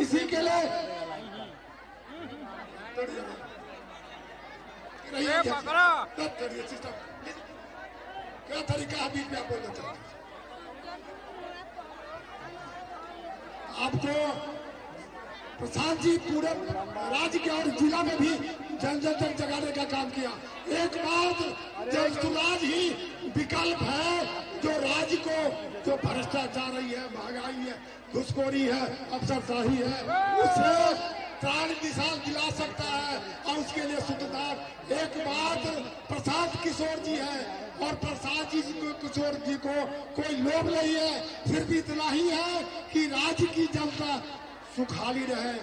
इसी के लिए क्या तरीका है बीच में आप बोलना चाहते हैं? आपको प्रशांत जी पूरे राज्य के और जिला में भी जन जन तक जगाने का काम किया। एक बात जनसुराज ही विकल्प है जो राज्य को, जो भ्रष्टाचार ही है, महंगाई है, घुसखोरी है, अफसरशाही है, उसे त्राण निशान दिला सकता है और उसके लिए सूत्रधार एक बात प्रशांत किशोर जी है। और प्रशांत जी किशोर जी को कोई लोभ नहीं है, फिर भी इतना ही है कि राज्य की जनता सुखाली रहे,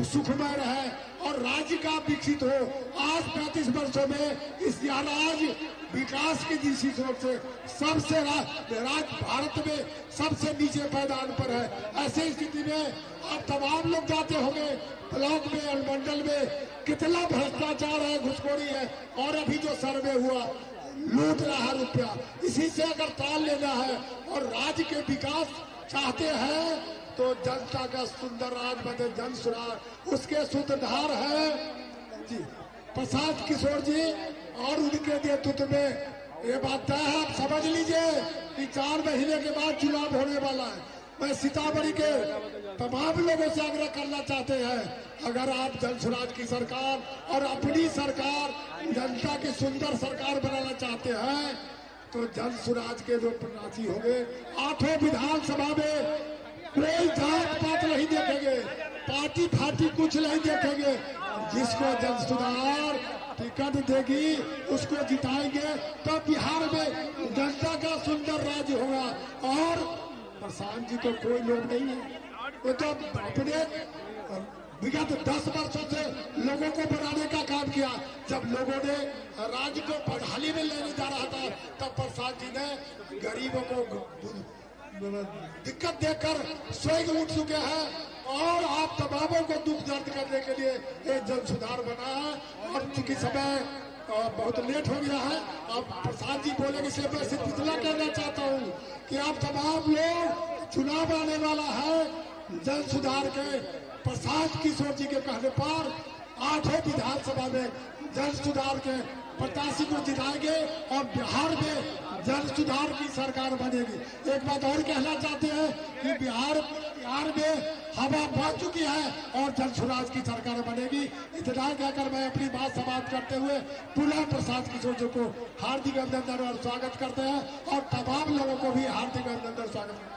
सुखमय रहे और राज्य का विकसित हो। आज 35 वर्षों में इस राज्य विकास की दिशा से सबसे राज्य भारत में सबसे नीचे पैदान पर है। ऐसी स्थिति में आप तमाम लोग जाते होंगे ब्लॉक में, अनुमंडल में, कितना भ्रष्टाचार है, घुसखोरी है। और अभी जो सर्वे हुआ, लूट रहा है रुपया। इसी से अगर ताल लेना है और राज्य के विकास चाहते हैं तो जनता का सुंदर राज बने, जन सुराज, उसके सूत्रधार है जी प्रशांत किशोर जी। और उनके नेतृत्व में ये बात तय है, आप समझ लीजिए कि 4 महीने के बाद चुनाव होने वाला है। मैं सीतामढ़ी के तमाम लोगों से आग्रह करना चाहते हैं, अगर आप जन सुराज की सरकार और अपनी सरकार, जनता की सुंदर सरकार बनाना चाहते हैं तो जन सुराज के जो प्रत्याशी होंगे 8 विधानसभा में कोई जात पात नहीं देखेंगे, पार्टी फार्टी कुछ नहीं देखेंगे। जिसको जन सुधार टिकट देगी उसको जिताएंगे तो बिहार में जनता का सुंदर राज्य होगा। और प्रशांत जी को कोई लोभ नहीं है, वो तो अपने विगत 10 वर्षों से लोगों को बनाने का काम किया। जब लोगों ने राज्य को बदहाली में लेने जा रहा था तब प्रशांत जी ने गरीबों को दिक्कत देकर स्वयं उठ चुके हैं और आप तमामों को दुख दर्द करने के लिए एक जन सुधार बना है। और चूंकि समय बहुत लेट हो गया है, अब प्रसाद जी बोलेंगे, इसलिए मैं सिर्फ इतना कहना चाहता हूँ कि आप तमाम लोग, चुनाव आने वाला है, जन सुधार के प्रशांत किशोर जी के कहने पर 8 विधानसभा में जन सुधार के प्रत्याशी को जिताएंगे और बिहार में जन सुधार की सरकार बनेगी। एक बात और कहना चाहते हैं कि बिहार में हवा बह चुकी है और जन सुराज की सरकार बनेगी। इतना कहकर मैं अपनी बात समाप्त करते हुए पुनः प्रशांत किशोर जी को हार्दिक अभिनंदन और स्वागत करते हैं और तमाम लोगों को भी हार्दिक अभिनंदन स्वागत करते हैं।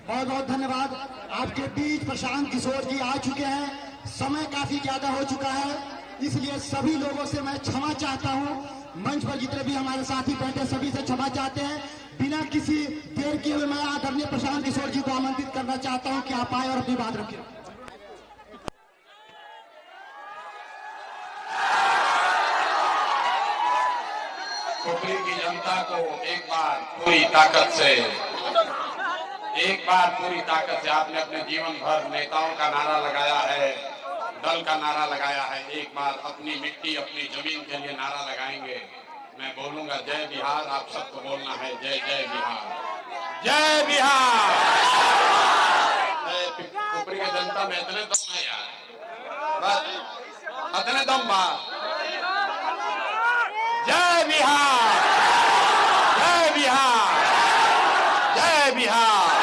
बहुत बहुत धन्यवाद। आपके बीच प्रशांत किशोर जी आ चुके हैं, समय काफी ज्यादा हो चुका है, इसलिए सभी लोगों से मैं क्षमा चाहता हूं। मंच पर जितने भी हमारे साथी बैठे सभी से क्षमा चाहते हैं। बिना किसी देर किए हुए मैं आदरणीय प्रशांत किशोर जी को आमंत्रित करना चाहता हूं कि आप आए और अपनी बात रखें। खोपड़ी की जनता को एक बार पूरी ताकत से आपने अपने जीवन भर नेताओं का नारा लगाया है, दल का नारा लगाया है। एक बार अपनी मिट्टी, अपनी जमीन के लिए नारा लगाएंगे। मैं बोलूंगा जय बिहार, आप सबको बोलना है जय जय बिहार, जय बिहार। खोपड़ी की जनता में इतने दम है यार, बस इतने दम बात। जय बिहार, जय बिहार, जय बिहार।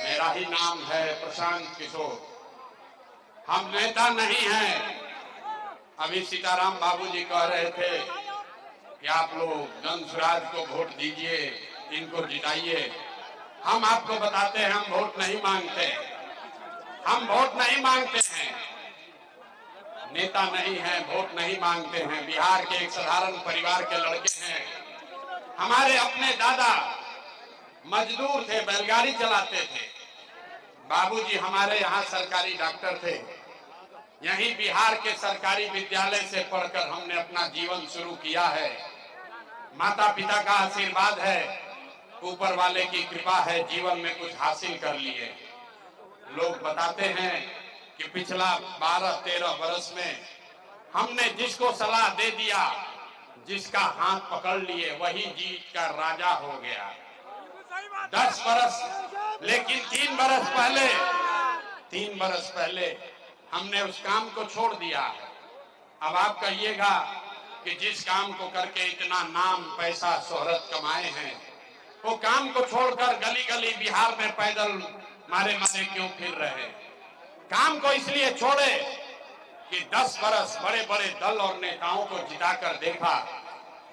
मेरा ही नाम है प्रशांत किशोर। हम नेता नहीं हैं। अभी सीताराम बाबूजी कह रहे थे कि आप लोग जन सुराज को वोट दीजिए, इनको जिताइए। हम आपको बताते हैं, हम वोट नहीं मांगते, हम वोट नहीं मांगते हैं, नेता नहीं हैं, वोट नहीं मांगते हैं। बिहार के एक साधारण परिवार के लड़के हैं। हमारे अपने दादा मजदूर थे, बैलगाड़ी चलाते थे। बाबूजी हमारे यहाँ सरकारी डॉक्टर थे। यहीं बिहार के सरकारी विद्यालय से पढ़कर हमने अपना जीवन शुरू किया है। माता पिता का आशीर्वाद है, ऊपर वाले की कृपा है, जीवन में कुछ हासिल कर लिए। लोग बताते हैं कि पिछला 12-13 वर्ष में हमने जिसको सलाह दे दिया, जिसका हाथ पकड़ लिए, वही जीत का राजा हो गया। 10 वर्ष, लेकिन 3 वर्ष पहले 3 बरस पहले हमने उस काम को छोड़ दिया है। अब आप कहिएगा कि जिस काम को करके इतना नाम पैसा शोहरत कमाए हैं, वो काम को छोड़कर गली गली बिहार में पैदल मारे मारे क्यों फिर रहे? काम को इसलिए छोड़े कि 10 बरस बड़े बड़े दल और नेताओं को जिताकर देखा।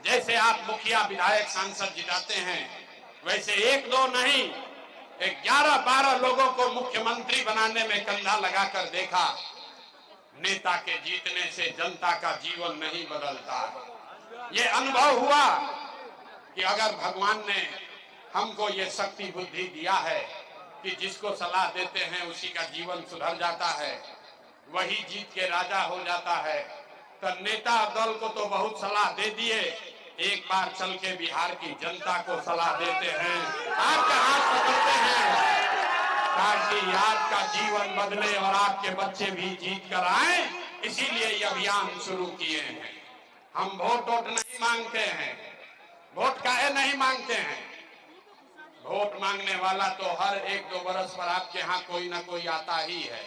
जैसे आप मुखिया विधायक सांसद जिताते हैं, वैसे 1-2 नहीं 11-12 लोगों को मुख्यमंत्री बनाने में कंधा लगाकर देखा। नेता के जीतने से जनता का जीवन नहीं बदलता। ये अनुभव हुआ कि अगर भगवान ने हमको ये शक्ति बुद्धि दिया है कि जिसको सलाह देते हैं उसी का जीवन सुधर जाता है, वही जीत के राजा हो जाता है, तो नेता दल को तो बहुत सलाह दे दिए, एक बार चल के बिहार की जनता को सलाह देते हैं, आपका हाथ पकड़ते हैं ताकि आपका जीवन बदले और आपके बच्चे भी जीत कर आए। इसीलिए ये अभियान शुरू किए हैं। हम वोट नहीं मांगते हैं। वोट काहे नहीं मांगते हैं? वोट मांगने वाला तो हर 1-2 बरस पर आपके यहाँ कोई ना कोई आता ही है।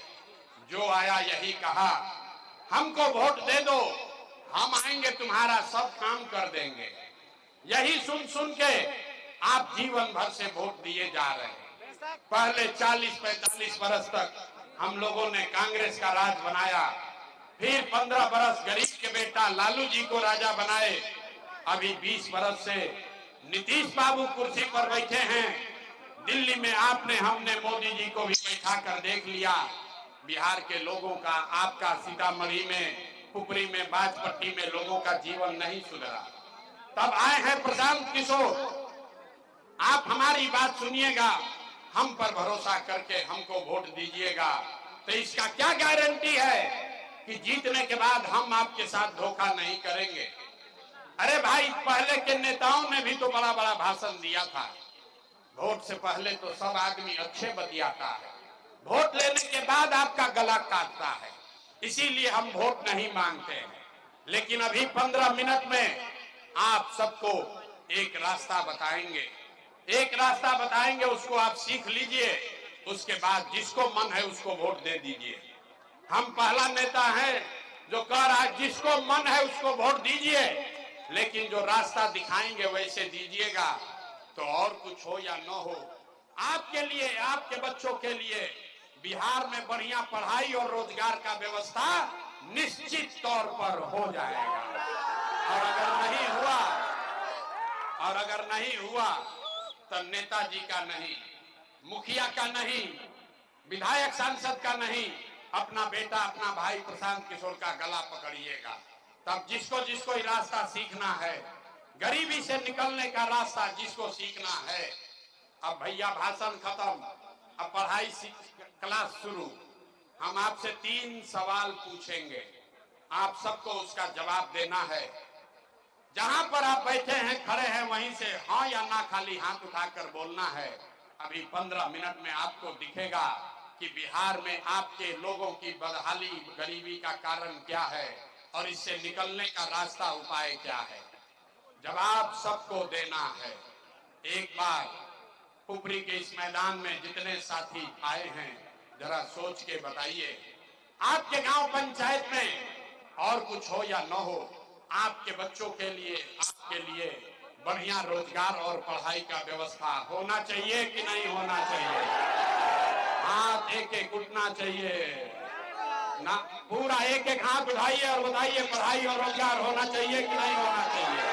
जो आया यही कहा, हमको वोट दे दो, हम आएंगे तुम्हारा सब काम कर देंगे। यही सुन सुन के आप जीवन भर से वोट दिए जा रहे हैं। पहले 40-45 बरस तक हम लोगों ने कांग्रेस का राज बनाया, फिर 15 बरस गरीब के बेटा लालू जी को राजा बनाए। अभी 20 बरस से नीतीश बाबू कुर्सी पर बैठे हैं। दिल्ली में आपने हमने मोदी जी को भी बैठा कर देख लिया। बिहार के लोगों का, आपका सीतामढ़ी में, पुपरी में, बाजपट्टी में लोगों का जीवन नहीं सुधरा। तब आए हैं प्रशांत किशोर, आप हमारी बात सुनिएगा, हम पर भरोसा करके हमको वोट दीजिएगा। तो इसका क्या गारंटी है कि जीतने के बाद हम आपके साथ धोखा नहीं करेंगे? अरे भाई, पहले के नेताओं ने भी तो बड़ा बड़ा भाषण दिया था। वोट से पहले तो सब आदमी अच्छे बतियाता है, वोट लेने के बाद आपका गला काटता है। इसीलिए हम वोट नहीं मांगते हैं। लेकिन अभी 15 मिनट में आप सबको एक रास्ता बताएंगे, एक रास्ता बताएंगे, उसको आप सीख लीजिए। उसके बाद जिसको मन है उसको वोट दे दीजिए। हम पहला नेता है जो कह रहा है जिसको मन है उसको वोट दीजिए, लेकिन जो रास्ता दिखाएंगे वैसे दीजिएगा। तो और कुछ हो या न हो, आपके लिए, आपके बच्चों के लिए बिहार में बढ़िया पढ़ाई और रोजगार का व्यवस्था निश्चित तौर पर हो जाएगा। और अगर नहीं हुआ तो नेताजी का नहीं, मुखिया का नहीं, विधायक सांसद का नहीं, अपना बेटा, अपना भाई प्रशांत किशोर का गला पकड़िएगा। तब जिसको जिसको ये रास्ता सीखना है, गरीबी से निकलने का रास्ता जिसको सीखना है, अब भैया भाषण खत्म, अब पढ़ाई क्लास शुरू। हम आपसे 3 सवाल पूछेंगे, आप सबको उसका जवाब देना है। जहां पर आप बैठे हैं, खड़े हैं, वहीं से हाँ या ना खाली हाथ उठाकर बोलना है। अभी 15 मिनट में आपको दिखेगा कि बिहार में आपके लोगों की बदहाली, गरीबी का कारण क्या है और इससे निकलने का रास्ता, उपाय क्या है। जवाब सबको देना है। एक बार पुपरी के इस मैदान में जितने साथी आए हैं, जरा सोच के बताइए, आपके गांव पंचायत में और कुछ हो या न हो, आपके बच्चों के लिए, आपके लिए बढ़िया रोजगार और पढ़ाई का व्यवस्था होना चाहिए कि नहीं होना चाहिए? हाथ एक एक उठना चाहिए ना, पूरा एक एक हाथ उठाइए और बताइए, पढ़ाई और रोजगार होना चाहिए कि नहीं होना चाहिए?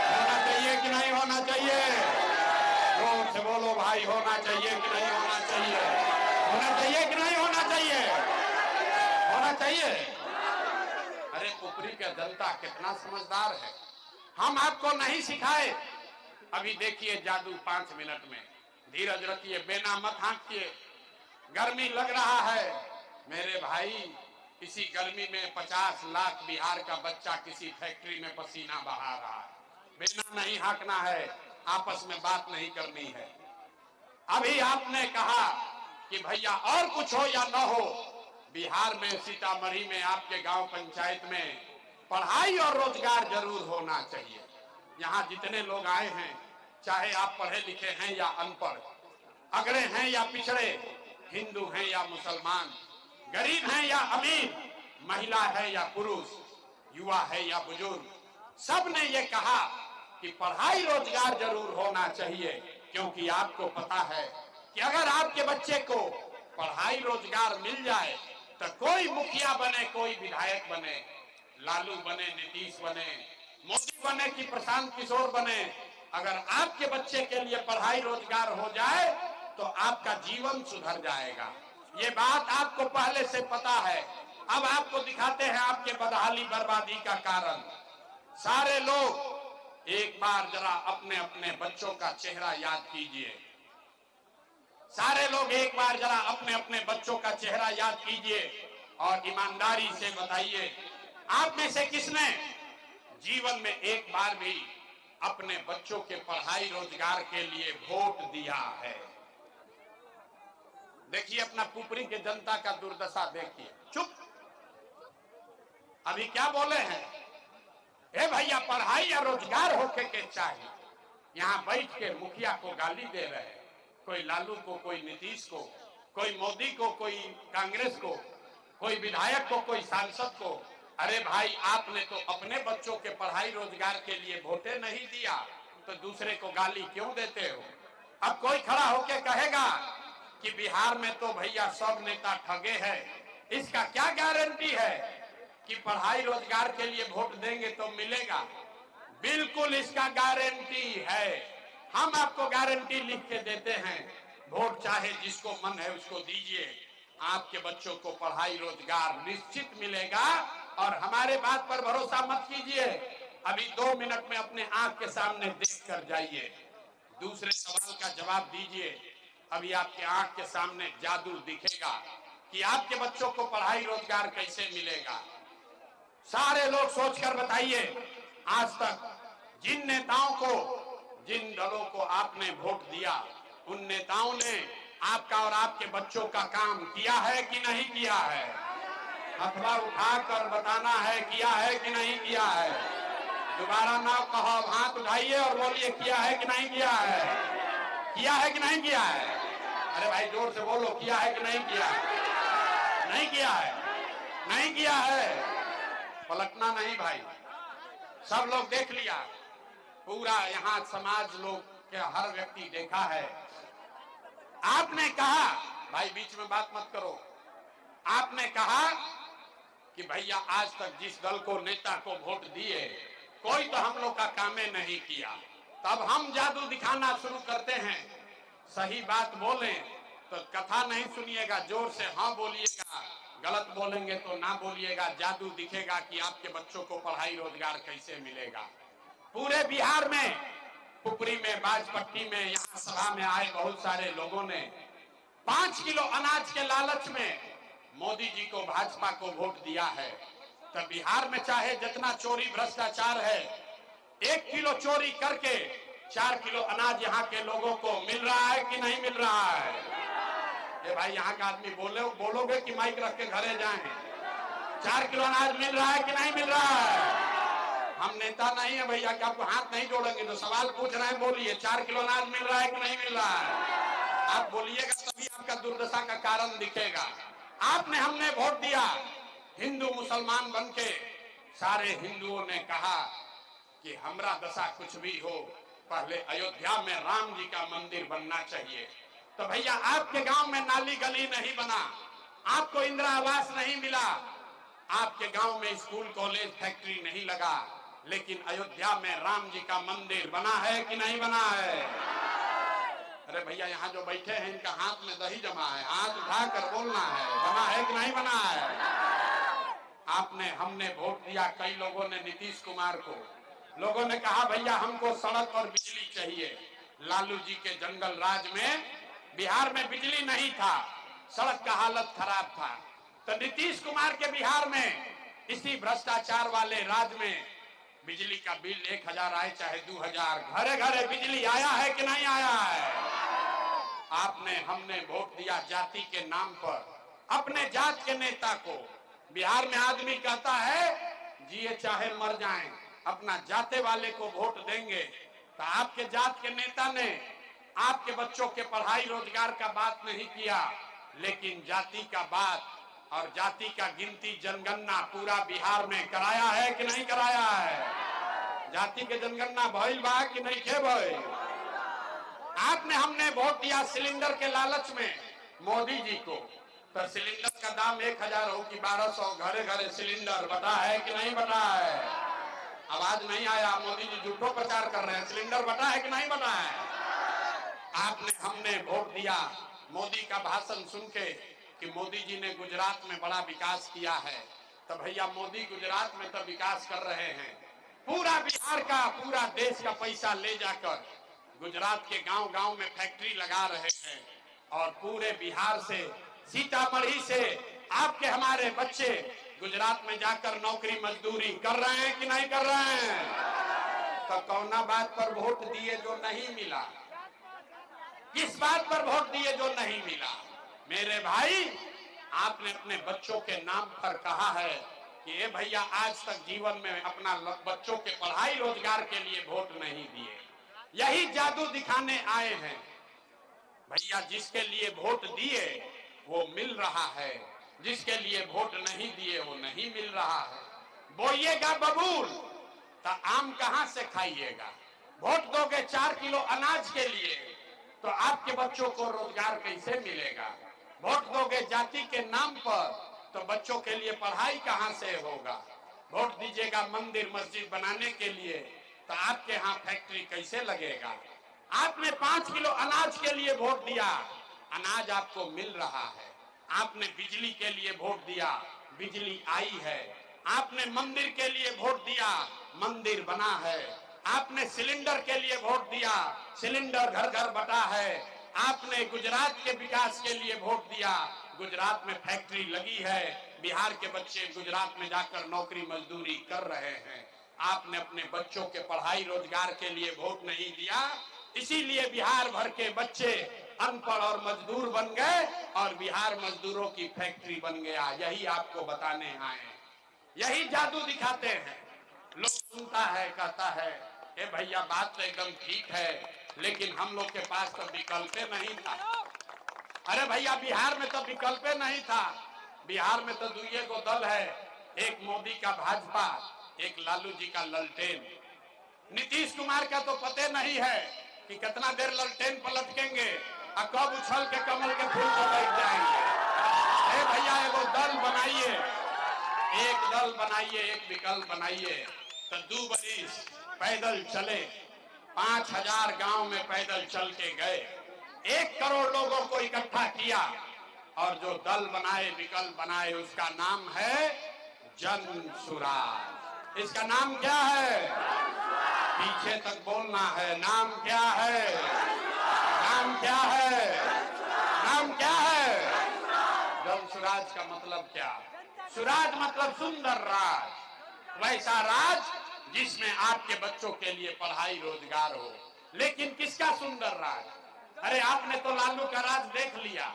होना चाहिए कि नहीं होना चाहिए? जोर से बोलो भाई, होना चाहिए कि नहीं होना चाहिए? होना चाहिए कि नहीं होना चाहिए? होना चाहिए। अरे पुपरी का जनता कितना समझदार है, हम आपको नहीं सिखाए। अभी देखिए जादू 5 मिनट में, धीरज रखिए, बेना मत हाँकिए। गर्मी लग रहा है मेरे भाई, इसी गर्मी में 50 लाख बिहार का बच्चा किसी फैक्ट्री में पसीना बहा रहा है। बेना नहीं हाँकना है, आपस में बात नहीं करनी है। अभी आपने कहा कि भैया और कुछ हो या न हो, बिहार में, सीतामढ़ी में, आपके गांव पंचायत में पढ़ाई और रोजगार जरूर होना चाहिए। यहाँ जितने लोग आए हैं, चाहे आप पढ़े लिखे हैं या अनपढ़, अगड़े हैं या पिछड़े, हिंदू हैं या मुसलमान, गरीब हैं या अमीर, महिला है या पुरुष, युवा है या बुजुर्ग, सब ने ये कहा कि पढ़ाई रोजगार जरूर होना चाहिए। क्योंकि आपको पता है कि अगर आपके बच्चे को पढ़ाई रोजगार मिल जाए तो कोई मुखिया बने, कोई विधायक बने, लालू बने, नीतीश बने, मोदी बने कि प्रशांत किशोर बने, अगर आपके बच्चे के लिए पढ़ाई रोजगार हो जाए तो आपका जीवन सुधर जाएगा। ये बात आपको पहले से पता है। अब आपको दिखाते हैं आपके बदहाली बर्बादी का कारण। सारे लोग एक बार जरा अपने अपने बच्चों का चेहरा याद कीजिए। सारे लोग एक बार जरा अपने अपने बच्चों का चेहरा याद कीजिए और ईमानदारी से बताइए, आप में से किसने जीवन में एक बार भी अपने बच्चों के पढ़ाई रोजगार के लिए वोट दिया है? देखिए अपना पुपरी के जनता का दुर्दशा देखिए। चुप, अभी क्या बोले हैं? ए भैया पढ़ाई या रोजगार होके के चाहिए। यहाँ बैठ के मुखिया को गाली दे रहे हैं, कोई लालू को, कोई नीतीश को, कोई मोदी को, कोई कांग्रेस को, कोई विधायक को, कोई सांसद को। अरे भाई आपने तो अपने बच्चों के पढ़ाई रोजगार के लिए वोटे नहीं दिया तो दूसरे को गाली क्यों देते हो? अब कोई खड़ा होके कहेगा कि बिहार में तो भैया सब नेता ठगे हैं, इसका क्या गारंटी है कि पढ़ाई रोजगार के लिए वोट देंगे तो मिलेगा? बिल्कुल इसका गारंटी है। हम आपको गारंटी लिख के देते हैं, वोट चाहे जिसको मन है उसको दीजिए, आपके बच्चों को पढ़ाई रोजगार निश्चित मिलेगा। और हमारे बात पर भरोसा मत कीजिए, अभी 2 मिनट में अपने आंख के सामने देख कर जाइए, दूसरे सवाल का जवाब दीजिए। अभी आपके आंख के सामने जादू दिखेगा कि आपके बच्चों को पढ़ाई रोजगार कैसे मिलेगा। सारे लोग सोचकर बताइए, आज तक जिन नेताओं को, जिन दलों को आपने वोट दिया, उन नेताओं ने आपका और आपके बच्चों का काम किया है कि नहीं किया है? अथवा उठाकर बताना है किया है कि नहीं किया है। दोबारा ना कहो, हाथ उठाइए और बोलिए किया है कि नहीं किया है, किया है कि नहीं किया है। अरे भाई जोर से बोलो, किया है कि नहीं किया है? नहीं किया है, नहीं किया है। पलटना नहीं भाई, सब लोग देख लिया, पूरा यहाँ समाज लोग के हर व्यक्ति देखा है। आपने कहा, भाई बीच में बात मत करो, आपने कहा कि भैया आज तक जिस दल को, नेता को वोट दिए, कोई तो हम लोग का कामे नहीं किया। तब हम जादू दिखाना शुरू करते हैं। सही बात बोले तो कथा नहीं सुनिएगा, जोर से हाँ बोलिएगा, गलत बोलेंगे तो ना बोलिएगा। जादू दिखेगा कि आपके बच्चों को पढ़ाई रोजगार कैसे मिलेगा। पूरे बिहार में, पुपरी में, बाजपट्टी में, यहाँ सभा में आए बहुत सारे लोगों ने 5 किलो अनाज के लालच में मोदी जी को, भाजपा को वोट दिया है। तो बिहार में चाहे जितना चोरी भ्रष्टाचार है, 1 किलो चोरी करके 4 किलो अनाज यहाँ के लोगों को मिल रहा है कि नहीं मिल रहा है? ये भाई यहाँ का आदमी बोलोगे कि माइक रख के घरे जाएं? 4 किलो अनाज मिल रहा है कि नहीं मिल रहा है? हम नेता नहीं है भैया कि आपको हाथ नहीं जोड़ेंगे, तो सवाल पूछ रहे हैं बोलिए, 4 किलो अनाज मिल रहा है कि नहीं मिल रहा है? आप बोलिएगा तभी आपका दुर्दशा का कारण दिखेगा। आपने, हमने वोट दिया, हिंदू मुसलमान बनके सारे हिंदुओं ने कहा कि हमरा दशा कुछ भी हो, पहले अयोध्या में राम जी का मंदिर बनना चाहिए। तो भैया आपके गांव में नाली गली नहीं बना, आपको इंदिरा आवास नहीं मिला, आपके गांव में स्कूल कॉलेज फैक्ट्री नहीं लगा, लेकिन अयोध्या में राम जी का मंदिर बना है कि नहीं बना है? अरे भैया यहाँ जो बैठे हैं इनका हाथ में दही जमा है, हाथ उठाकर बोलना है, बना है कि नहीं बना है? आपने, हमने वोट दिया, कई लोगों ने नीतीश कुमार को, लोगों ने कहा भैया हमको सड़क और बिजली चाहिए। लालू जी के जंगल राज में बिहार में बिजली नहीं था, सड़क का हालत खराब था। तो नीतीश कुमार के बिहार में, इसी भ्रष्टाचार वाले राज में बिजली का बिल 1000 आए चाहे 2000, घरे घरे बिजली आया है कि नहीं आया है? आपने, हमने वोट दिया जाति के नाम पर, अपने जात के नेता को। बिहार में आदमी कहता है जिए चाहे मर जाएं, अपना जाते वाले को वोट देंगे। तो आपके जात के नेता ने आपके बच्चों के पढ़ाई रोजगार का बात नहीं किया, लेकिन जाति का बात और जाति का गिनती जनगणना पूरा बिहार में कराया है कि नहीं कराया है? जाति के जनगणना भइल बा कि नहीं खे भइल? आपने हमने वोट दिया सिलेंडर के लालच में मोदी जी को, तो सिलेंडर का दाम 1000 हो कि 1200, घरे घरे सिलेंडर बटा है कि नहीं बटा है? आवाज नहीं आया। मोदी जी झूठो प्रचार कर रहे हैं। सिलेंडर बटा है कि नहीं बटा है? आपने हमने वोट दिया मोदी का भाषण सुन के कि मोदी जी ने गुजरात में बड़ा विकास किया है, तो भैया मोदी गुजरात में तो विकास कर रहे हैं, पूरा बिहार का पूरा देश का पैसा ले जाकर गुजरात के गांव गांव में फैक्ट्री लगा रहे हैं और पूरे बिहार से सीतामढ़ी से आपके हमारे बच्चे गुजरात में जाकर नौकरी मजदूरी कर रहे हैं कि नहीं कर रहे हैं? तो कौना बात पर वोट दिए जो नहीं मिला? किस बात पर वोट दिए जो नहीं मिला? मेरे भाई, आपने अपने बच्चों के नाम पर कहा है कि ये भैया आज तक जीवन में अपना बच्चों के पढ़ाई रोजगार के लिए वोट नहीं दिए, यही जादू दिखाने आए हैं। भैया जिसके लिए वोट दिए वो मिल रहा है, जिसके लिए वोट नहीं दिए वो नहीं मिल रहा है। बोइएगा बबूल तो आम कहां से खाइएगा? वोट दोगे 4 किलो अनाज के लिए तो आपके बच्चों को रोजगार कैसे मिलेगा? वोट दोगे जाति के नाम पर तो बच्चों के लिए पढ़ाई कहां से होगा? वोट दीजिएगा मंदिर मस्जिद बनाने के लिए तो आपके यहाँ फैक्ट्री कैसे लगेगा? आपने 5 किलो अनाज के लिए वोट दिया, अनाज आपको मिल रहा है। आपने बिजली के लिए वोट दिया, बिजली आई है। आपने मंदिर के लिए वोट दिया, मंदिर बना है। आपने सिलेंडर के लिए वोट दिया, सिलेंडर घर घर बटा है। आपने गुजरात के विकास के लिए वोट दिया, गुजरात में फैक्ट्री लगी है, बिहार के बच्चे गुजरात में जाकर नौकरी मजदूरी कर रहे हैं। आपने अपने बच्चों के पढ़ाई रोजगार के लिए वोट नहीं दिया, इसीलिए बिहार भर के बच्चे अनपढ़ और मजदूर बन गए और बिहार मजदूरों की फैक्ट्री बन गया। यही आपको बताने आए, यही जादू दिखाते हैं। लोग सुनता है, कहता है ए भैया बात तो एकदम ठीक है, लेकिन हम लोग के पास तो विकल्प नहीं था। अरे भैया बिहार में तो विकल्प नहीं था। बिहार में तो दुइये को दल है, एक मोदी का भाजपा, एक लालू जी का ललटेन। नीतीश कुमार का तो पते नहीं है कि कितना देर ललटेन पर लटकेंगे और कब उछल के कमल के फूल पर बैठ जाएंगे। ए भैया एगो दल बनाइए, एक दल बनाइए, एक विकल्प बनाइए। तो 2 बरिस पैदल चले, 5000 गांव में पैदल चल के गए, 1 करोड़ लोगों को इकट्ठा किया और जो दल बनाए, विकल्प बनाए, उसका नाम है जन सुराज। इसका नाम क्या है? पीछे तक बोलना है। नाम क्या है? नाम क्या है? नाम क्या है? जन सुराज का मतलब क्या? सुराज मतलब सुंदर राज, वैसा राज जिसमें आपके बच्चों के लिए पढ़ाई रोजगार हो। लेकिन किसका सुंदर राज? अरे आपने तो लालू का राज देख लिया,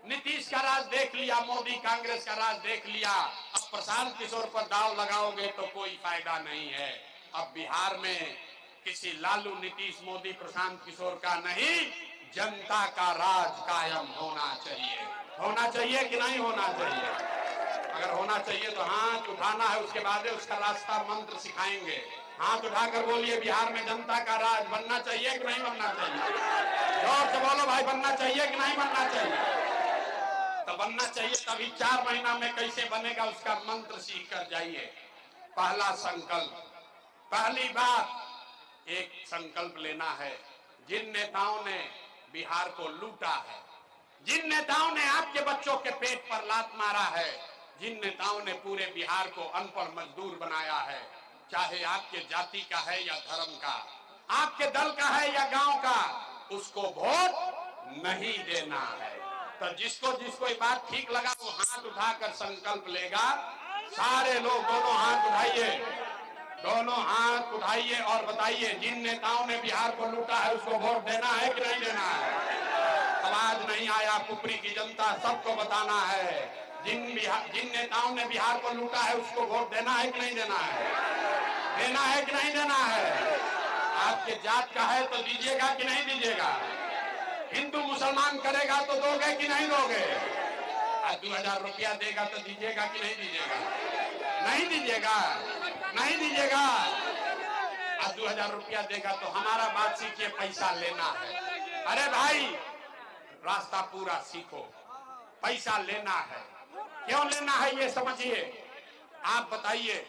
नीतीश का राज देख लिया, मोदी कांग्रेस का राज देख लिया। अब प्रशांत किशोर पर दाव लगाओगे तो कोई फायदा नहीं है। अब बिहार में किसी लालू, नीतीश, मोदी, प्रशांत किशोर का नहीं, जनता का राज कायम होना चाहिए। होना चाहिए कि नहीं होना चाहिए? अगर होना चाहिए तो हाथ उठाना है, उसके बाद उसका रास्ता मंत्र सिखाएंगे। हाथ उठाकर बोलिए बिहार में जनता का राज बनना चाहिए कि नहीं बनना चाहिए? जोर से बोलो भाई, बनना चाहिए कि नहीं बनना चाहिए? तो बनना चाहिए। तभी 4 महीना में कैसे बनेगा उसका मंत्र सीख कर जाइए। पहला संकल्प, पहली बात, एक संकल्प लेना है। जिन नेताओं ने बिहार को लूटा है, जिन नेताओं ने आपके बच्चों के पेट पर लात मारा है, जिन नेताओं ने पूरे बिहार को अनपढ़ मजदूर बनाया है, चाहे आपके जाति का है या धर्म का, आपके दल का है या गांव का, उसको वोट नहीं देना है। तो जिसको जिसको ये बात ठीक लगा वो हाथ उठाकर संकल्प लेगा। सारे लोग दोनों हाथ उठाइए, दोनों हाथ उठाइए और बताइए जिन नेताओं ने बिहार को लूटा है उसको वोट देना है कि नहीं देना है? आवाज नहीं आया। पुपरी की जनता सबको बताना है, जिन नेताओं ने बिहार को लूटा है उसको वोट देना है कि नहीं देना है? देना है कि नहीं देना है? आपके जात का है तो दीजिएगा कि नहीं दीजिएगा? हिंदू मुसलमान करेगा तो दोगे कि नहीं दोगे? 2000 रुपया देगा तो दीजिएगा कि नहीं दीजिएगा? नहीं दीजिएगा, नहीं दीजिएगा। 2000 रुपया देगा तो हमारा बात सीखिए, पैसा लेना है। अरे भाई रास्ता पूरा सीखो, पैसा लेना है। क्यों लेना है ये समझिए। आप बताइए,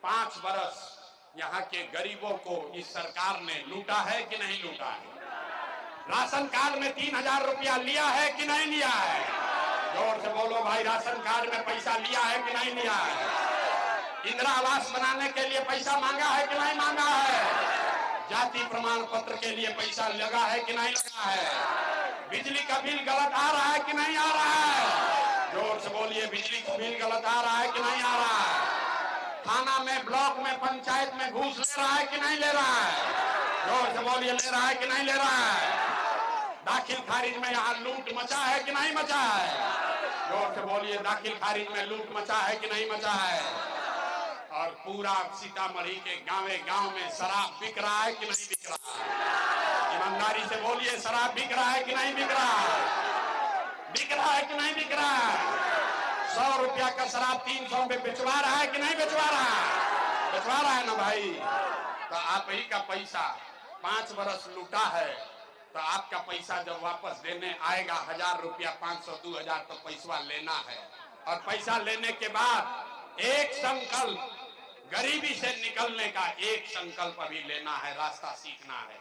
5 बरस यहाँ के गरीबों को इस सरकार ने लूटा है कि नहीं लूटा है? राशन कार्ड में 3000 रुपया लिया है कि नहीं लिया है? जोर से बोलो भाई, राशन कार्ड में पैसा लिया है कि नहीं लिया है? इंदिरा आवास बनाने के लिए पैसा मांगा है कि नहीं मांगा है? जाति प्रमाण पत्र के लिए पैसा लगा है कि नहीं लगा है? बिजली का बिल गलत आ रहा है कि नहीं आ रहा है? जोर से बोलिए, बिजली का बिल गलत आ रहा है कि नहीं आ रहा है? थाना में, ब्लॉक में, पंचायत में घूस ले रहा है कि नहीं ले रहा है? जोर से बोलिए, ले रहा है कि नहीं ले रहा है? दाखिल खारिज में यहाँ लूट मचा है कि नहीं मचा है? जोर से बोलिए, दाखिल खारिज में लूट मचा है कि नहीं मचा है? और पूरा सीतामढ़ी के गांवे गांव में शराब बिक रहा है कि नहीं बिक रहा है? ईमानदारी से बोलिए, शराब बिक रहा है कि नहीं बिक रहा है? बिक रहा है कि नहीं बिक रहा है? 100 रुपया का शराब 300 में बेचवा रहा है कि नहीं बेचवा रहा है? बेचवा रहा है ना भाई। तो आप ही का पैसा 5 बरस लूटा है, तो आपका पैसा जब वापस देने आएगा 1000 रुपया, 500, 2000, तो पैसा लेना है। और पैसा लेने के बाद एक संकल्प, गरीबी से निकलने का एक संकल्प अभी लेना है, रास्ता सीखना है।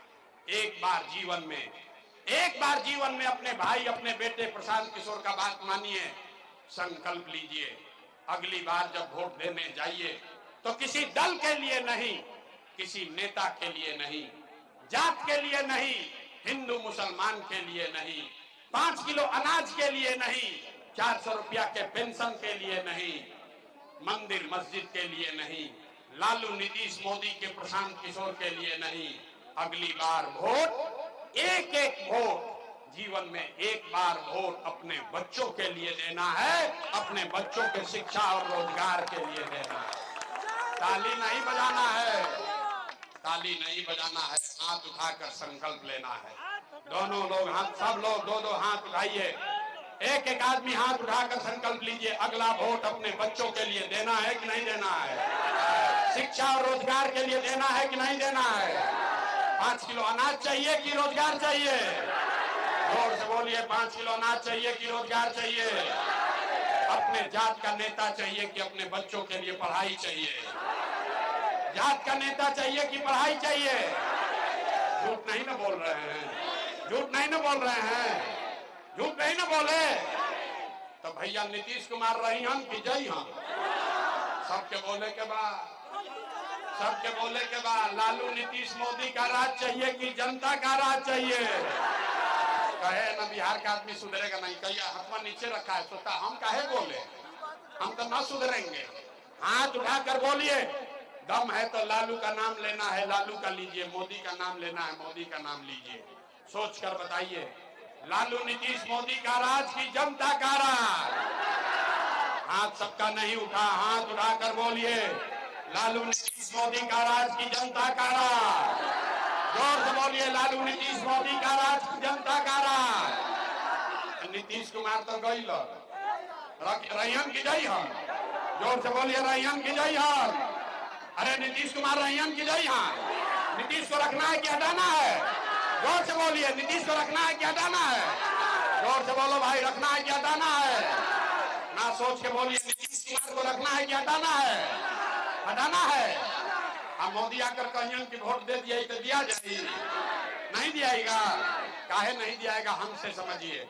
एक बार जीवन में अपने भाई, अपने बेटे प्रशांत किशोर का बात मानिए, संकल्प लीजिए। अगली बार जब वोट देने जाइए तो किसी दल के लिए नहीं, किसी नेता के लिए नहीं, जात के लिए नहीं, हिंदू मुसलमान के लिए नहीं, 5 किलो अनाज के लिए नहीं, 400 रुपया के पेंशन के लिए नहीं, मंदिर मस्जिद के लिए नहीं, लालू नीतीश मोदी के प्रशांत किशोर के लिए नहीं। अगली बार वोट, एक एक वोट, जीवन में एक बार वोट अपने बच्चों के लिए देना है, अपने बच्चों के शिक्षा और रोजगार के लिए देना है। ताली नहीं बजाना है, ताली नहीं बजाना है, हाथ उठाकर संकल्प लेना है। दोनों लोग हाथ, सब लोग 2-2 हाथ उठाइए, एक एक आदमी हाथ उठाकर संकल्प लीजिए। अगला वोट अपने बच्चों के लिए देना है कि नहीं देना है? शिक्षा और रोजगार के लिए देना है कि नहीं देना है? 5 किलो अनाज चाहिए कि रोजगार चाहिए? जोर से बोलिए, 5 किलो अनाज चाहिए कि रोजगार चाहिए? अपने जात का नेता चाहिए कि अपने बच्चों के लिए पढ़ाई चाहिए? जात का नेता चाहिए कि पढ़ाई चाहिए? झूठ नहीं ना बोल रहे हैं, झूठ नहीं ना बोल रहे हैं, झूठ नहीं ना बोले। तो भैया नीतीश कुमार रही हम कि जय हम? सबके बोले के बाद, सबके बोले के बाद, लालू नीतीश मोदी का राज चाहिए कि जनता का राज चाहिए? कहे ना बिहार का आदमी सुधरेगा नहीं, कहिए हाथ नीचे रखा है, सोचता हम काहे बोले, हम तो ना सुधरेंगे। हाथ उठाकर बोलिए, दम है तो लालू का नाम लेना है, लालू का लीजिए, मोदी का नाम लेना है, मोदी का नाम लीजिए। सोच कर बताइए, लालू नीतीश मोदी का राज की जनता का राज? हाथ सबका नहीं उठा, हाथ उठाकर बोलिए, लालू नीतीश मोदी का राज की जनता का राज? जोर से बोलिए, लालू नीतीश मोदी का राज की जनता का राज? नीतीश कुमार तो गई रहीन की जय हम। जोर से बोलिए, रहीन की जय हम। अरे नीतीश कुमार रहीन की जय हम। नीतीश को रखना है कि हटाना है? जोर से बोलिए, नीतीश को रखना है कि हटाना है? जोर से बोलो भाई, रखना है कि हटाना है? ना सोच के बोलिए, नीतीश कुमार को रखना है कि हटाना है? हटाना है। अब मोदी आकर कहियन की वोट दे दिया तो दिया जाएगी? नहीं दिलाएगा। काहे नहीं दिलाएगा? हमसे समझिए,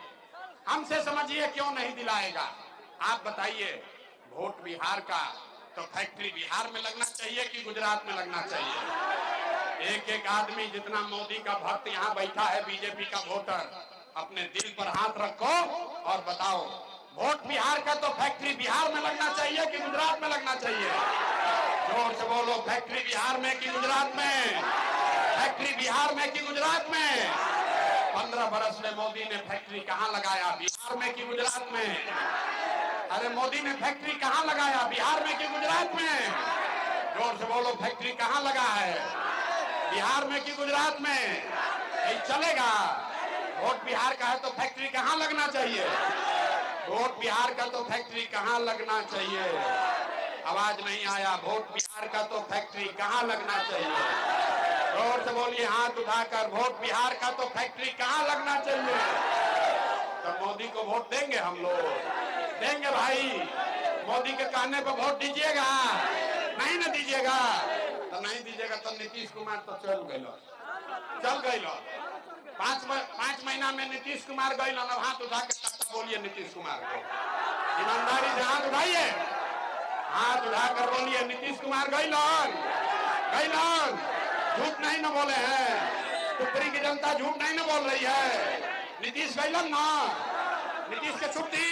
हमसे समझिए क्यों नहीं दिलाएगा। आप बताइए, वोट बिहार का तो फैक्ट्री बिहार में लगना चाहिए कि गुजरात में लगना चाहिए? एक एक आदमी जितना मोदी का भक्त यहाँ बैठा है, बीजेपी का वोटर, अपने दिल पर हाथ रखो और बताओ, वोट बिहार का तो फैक्ट्री बिहार में लगना चाहिए कि गुजरात में लगना चाहिए? जोर से बोलो, फैक्ट्री बिहार में कि गुजरात में? फैक्ट्री बिहार में कि गुजरात में? 15 बरस में मोदी ने फैक्ट्री कहाँ लगाया, बिहार में कि गुजरात में? अरे मोदी ने फैक्ट्री कहाँ लगाया, बिहार में कि गुजरात में? जोर से बोलो, फैक्ट्री कहाँ लगा है, बिहार में कि गुजरात में? ये चलेगा? वोट बिहार का है तो फैक्ट्री कहाँ लगना चाहिए? वोट बिहार का तो फैक्ट्री कहाँ लगना चाहिए? आवाज नहीं आया। वोट बिहार का तो फैक्ट्री कहाँ लगना चाहिए? जोर से बोलिए हाथ उठाकर, वोट बिहार का तो फैक्ट्री कहाँ लगना चाहिए? तो मोदी को वोट देंगे हम लोग, देंगे भाई। मोदी के कहने पर वोट दीजिएगा, नहीं ना दीजिएगा? तो नहीं दीजिएगा तो नीतीश कुमार तो चल गए। 5 महीना में नीतीश कुमार गए। हाथ उठा के बोलिए नीतीश कुमार को, ईमानदारी से हाथ उठाइए, हाथ उठाकर बोलिए नीतीश कुमार गए। झूठ नहीं ना बोले हैं, ऊपरी की जनता झूठ नहीं ना बोल रही है। नीतीश गैलन ना, नीतीश के छुट्टी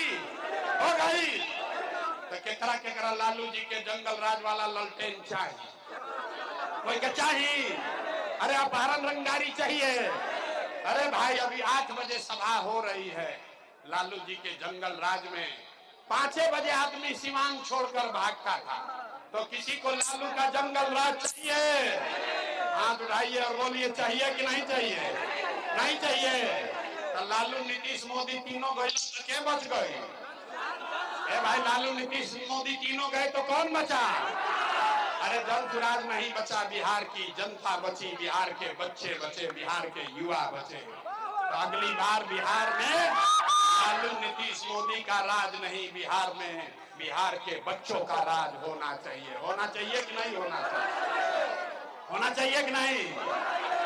हो गई। तो केकरा लालू जी के जंगल राज वाला ललटेन चाहिए? कोई क्या चाहिए? अरे अपहरण रंगदारी चाहिए? अरे भाई अभी 8 बजे सभा हो रही है लालू जी के जंगल राज में। 5 बजे आदमी सीमांत छोड़कर भागता था। तो किसी को लालू का जंगल राज चाहिए? हाथ उठाइए और बोलिए चाहिए कि नहीं चाहिए? नहीं चाहिए। तो लालू नीतीश मोदी तीनों गए तो क्या बच गए? भाई लालू नीतीश मोदी तीनों गए तो कौन बचा? अरे जनसुराज नहीं बचा, बिहार की जनता बची, बिहार के बच्चे बचे, बिहार के युवा बचे। तो अगली बार बिहार में लालू नीतीश मोदी का राज नहीं, बिहार में बिहार के बच्चों का राज होना चाहिए। होना चाहिए कि नहीं होना चाहिए? होना चाहिए कि नहीं?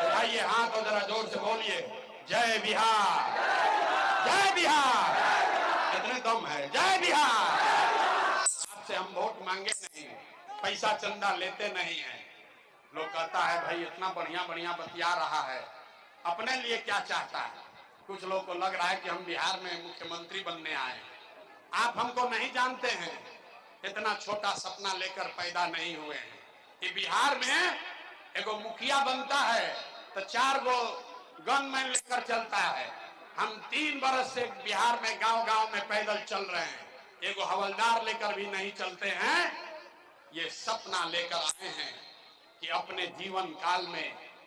उठाइए हाथ और जरा जोर से बोलिए जय बिहार, जय बिहार। कितने दम है? जय बिहार। आपसे हम वोट मांगे नहीं, पैसा चंदा लेते नहीं है। लोग कहता है भाई इतना बढ़िया बतिया रहा है, अपने लिए क्या चाहता है? कुछ लोग को लग रहा है कि हम बिहार में मुख्यमंत्री बनने आए। आप हमको नहीं जानते हैं, इतना छोटा सपना लेकर पैदा नहीं हुए हैं कि बिहार में एगो मुखिया बनता है तो 4 गो गनमैन लेकर चलता है। हम 3 बरस से बिहार में गांव-गांव में पैदल चल रहे हैं, एगो हवलदार लेकर भी नहीं चलते हैं। ये सपना लेकर आए हैं कि अपने जीवन काल में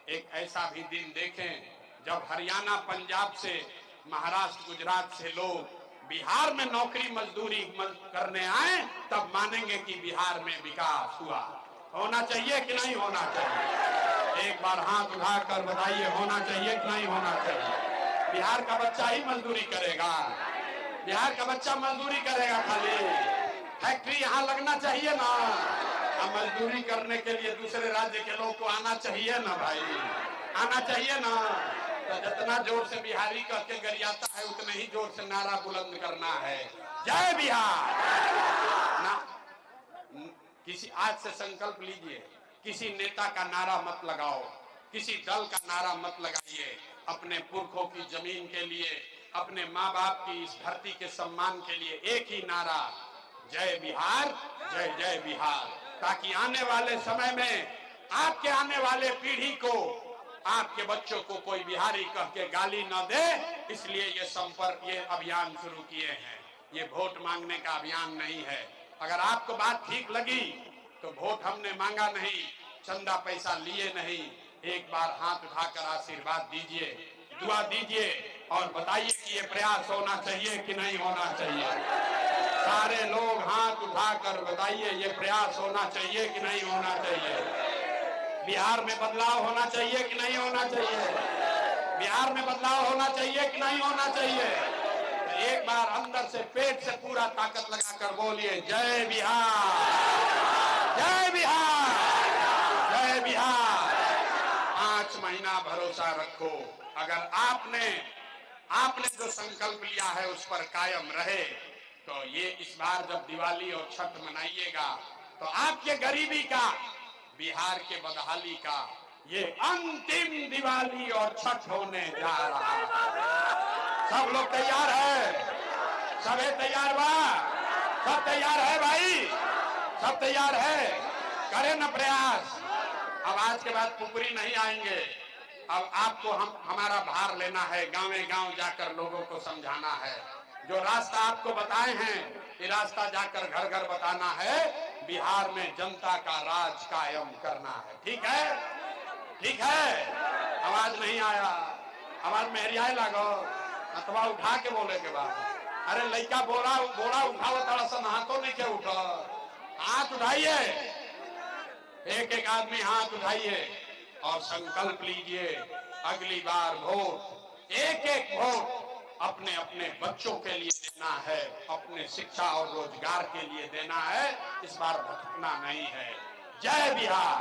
एक ऐसा भी दिन देखें जब हरियाणा, पंजाब से, महाराष्ट्र, गुजरात से लोग बिहार में नौकरी मजदूरी करने आए, तब मानेंगे कि बिहार में विकास हुआ। होना चाहिए कि नहीं होना चाहिए? एक बार हाथ उठाकर बताइए होना चाहिए कि नहीं होना चाहिए? बिहार का बच्चा ही मजदूरी करेगा? बिहार का बच्चा मजदूरी करेगा? खाली फैक्ट्री यहाँ लगना चाहिए ना। अब मजदूरी करने के लिए दूसरे राज्य के लोग को आना चाहिए ना भाई, आना चाहिए ना। तो जितना जोर से बिहारी कह के गरियाता है उतने ही जोर से नारा बुलंद करना है, जय बिहार ना। किसी आज से संकल्प लीजिए, किसी नेता का नारा मत लगाओ, किसी दल का नारा मत लगाइए। अपने पुरखों की जमीन के लिए, अपने माँ बाप की इस धरती के सम्मान के लिए एक ही नारा, जय बिहार, जय जय बिहार। ताकि आने वाले समय में आपके आने वाले पीढ़ी को, आपके बच्चों को कोई बिहारी कह के गाली न दे। इसलिए ये अभियान शुरू किए हैं। ये वोट मांगने का अभियान नहीं है। अगर आपको बात ठीक लगी तो वोट हमने मांगा नहीं, चंदा पैसा लिए नहीं। एक बार हाथ उठाकर आशीर्वाद दीजिए, दुआ दीजिए और बताइए कि ये प्रयास होना चाहिए कि नहीं होना चाहिए। सारे लोग हाथ उठाकर बताइए ये प्रयास होना चाहिए कि नहीं होना चाहिए। बिहार में बदलाव होना चाहिए कि नहीं होना चाहिए? बिहार में बदलाव होना चाहिए कि नहीं होना चाहिए? तो एक बार अंदर से, पेट से पूरा ताकत लगाकर बोलिए जय बिहार, जय बिहार, जय बिहार। 5 महीना भरोसा रखो। अगर आपने जो संकल्प लिया है उस पर कायम रहे तो ये इस बार जब दिवाली और छठ मनाइएगा तो आपके गरीबी का, बिहार के बदहाली का ये अंतिम दिवाली और छठ होने जा रहा है। सब लोग तैयार है? सबे तैयार बा? सब तैयार है भाई? सब तैयार है? करें ना प्रयास। अब आज के बाद पुपरी नहीं आएंगे। अब आपको हमारा भार लेना है, गांवे गांव जाकर लोगों को समझाना है। जो रास्ता आपको बताए हैं ये रास्ता जाकर घर घर बताना है। बिहार में जनता का राज कायम करना है। ठीक है? ठीक है? आवाज नहीं आया। हमार मेहरियाए लागो अथवा उठा के बोले के बाद अरे लड़का बोला बोला उठाओ थोड़ा सा हाथों नहीं के उठो हाथ उठाइए एक एक आदमी हाथ उठाइए और संकल्प लीजिए अगली बार वोट एक एक वोट अपने अपने बच्चों के लिए देना है अपने शिक्षा और रोजगार के लिए देना है इस बार भटकना नहीं है जय बिहार।